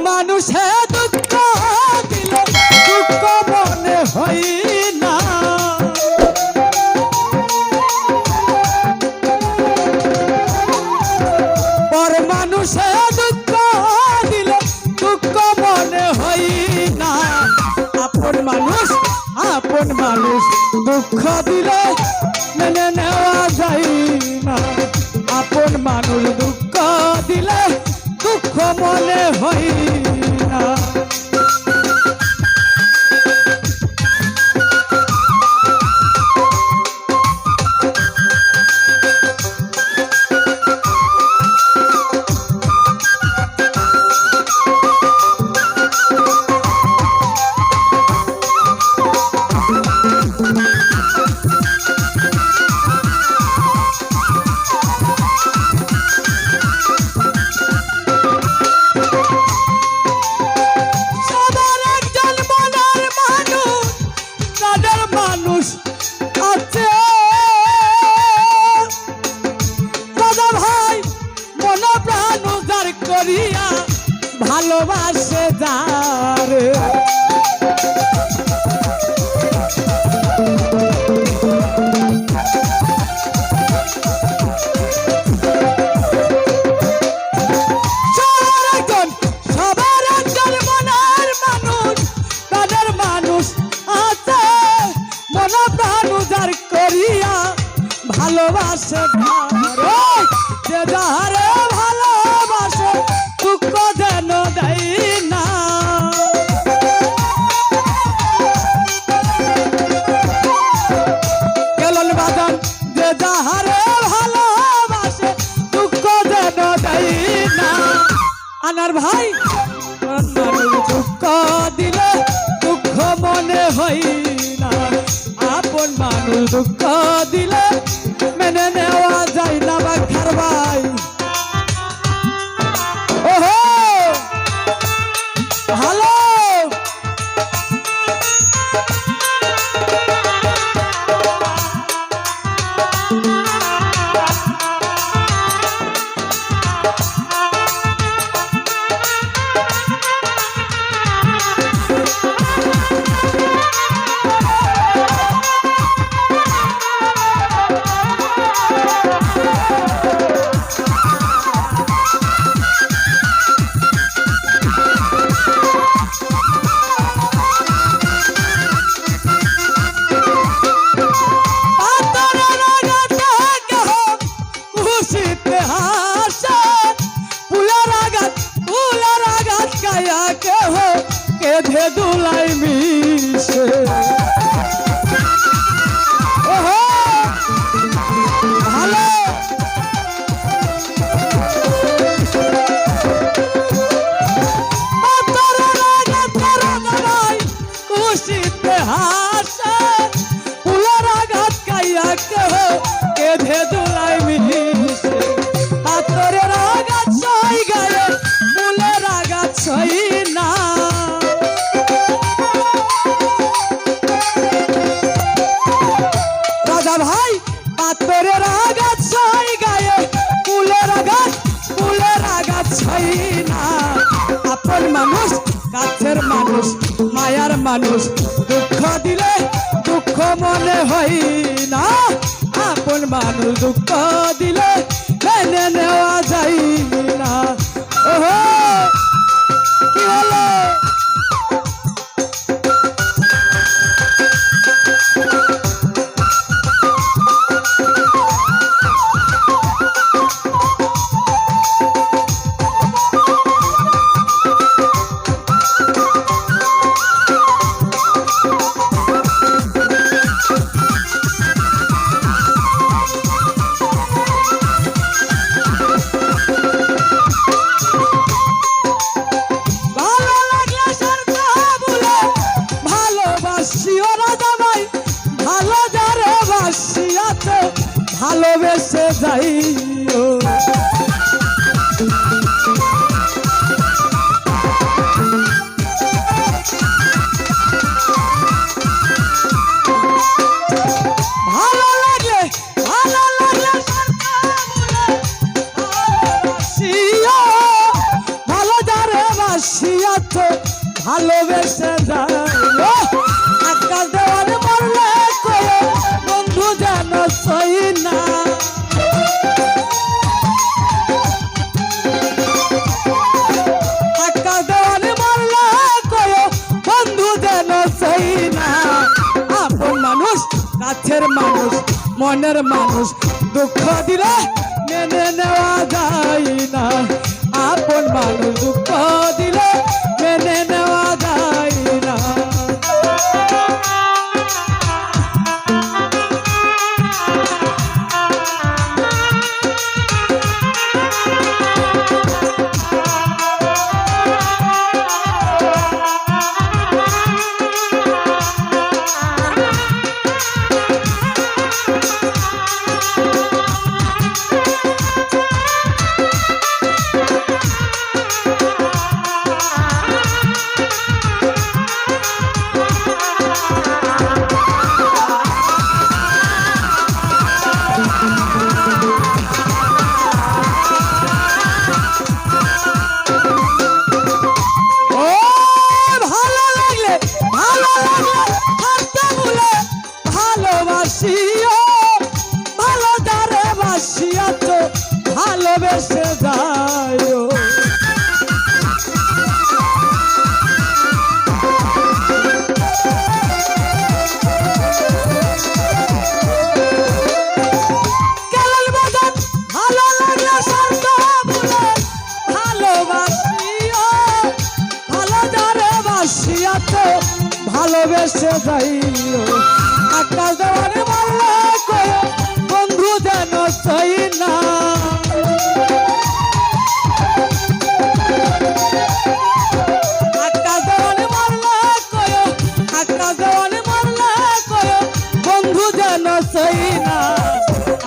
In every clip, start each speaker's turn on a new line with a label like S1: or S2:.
S1: মানুষে দুঃখ দিলে দুঃখ মনে হয় না। পর মানুষে দুঃখ দিলে দুঃখ মনে হয় না। আপন মানুষ দুঃখ দিলে মেনে নেওয়া যায় না। আপন মানুষ দুঃখ দিলে দুঃখ মনে হয় না। ভালোবাসে যারে সবার একজন মনের মানুষ তাদের মানুষ আছে মন প্রাণ উজাড় করিয়া ভালোবাসে যে যারে ভালোবাসে দুঃখ যেন দেয় না। কেলন বাজান যে যাহারে ভালোবাসে দুঃখ যেন দেয় না। আনার ভাই দুঃখ দিলে দুঃখ মনে হয় না। আপন মানুষ দুঃখ দিলে মেনে নেওয়া যায় না। বাখার ভাই ভালো কেঁধে দুলাই মিশে ভালো খুশিতে হাসে ফুলের আঘাত খাইয়া কেহ কেঁধে দুলাই মিশে পাথরের আঘাত সই গায়ে ফুলের আঘাত সই না। ভাই পাথরের আঘাত সই গায়ে ফুলের আঘাত সই না। আপন মানুষ কাছের মানুষ মায়ার মানুষ দুঃখ দিলে দুঃখ মনে হয় না। আপন মানুষ দুঃখ দিলে মেনে নেওয়া যায় না। ওহো কি হলো বাসিয়া তো ভালোবেসে যায় আকাশ দেওয়ানে মরলে কয়ে বন্ধু যেন সই না আকাশ দেওয়ানে মরলে কয়ে বন্ধু যেন সই না আপন মানুষ কাছের মানুষ মনের মানুষ দুঃখ দিলে মেনে নেওয়া যায় না আপন মানুষ দুঃখ দিলে মেনে নেওয়া যায় না ভালো দারে বাসিয়া তো ভালোবেসে যায় কেলাল বাজান ভালো লাগলে শর্ত বলে ভালোবাসিও ভালো দারে বাসিয়া তো ভালোবেসে যাইও আকাশ দেওয়ানে মারলে কয়ে বন্ধু যেন সই না আকাশ দেওয়ানে মারলে কয়ে আকাশ দেওয়ানে মারলে কয়ে বন্ধু যেন সই না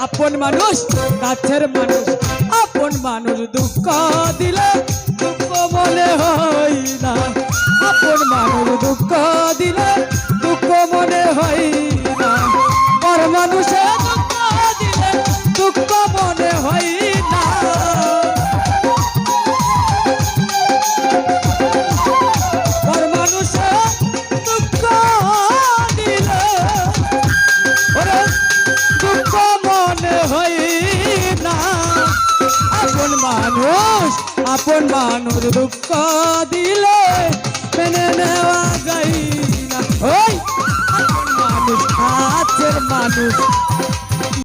S1: আপন মানুষ কাছের মানুষ আপন মানুষ দুঃখ দিলে দুঃখ মনে হয় না আপন মানুষ দুঃখ দিলে দুঃখ মনে হয় না পর মানুষে দুঃখ দিলে দুঃখ মনে হয় না পর মানুষে দুঃখ দিলে ওরে দুঃখ মনে হয় না আপন মানুষ দুঃখ দিলে মেনে নেওয়া যায় না ওই আপন মানুষ কাছের মানুষ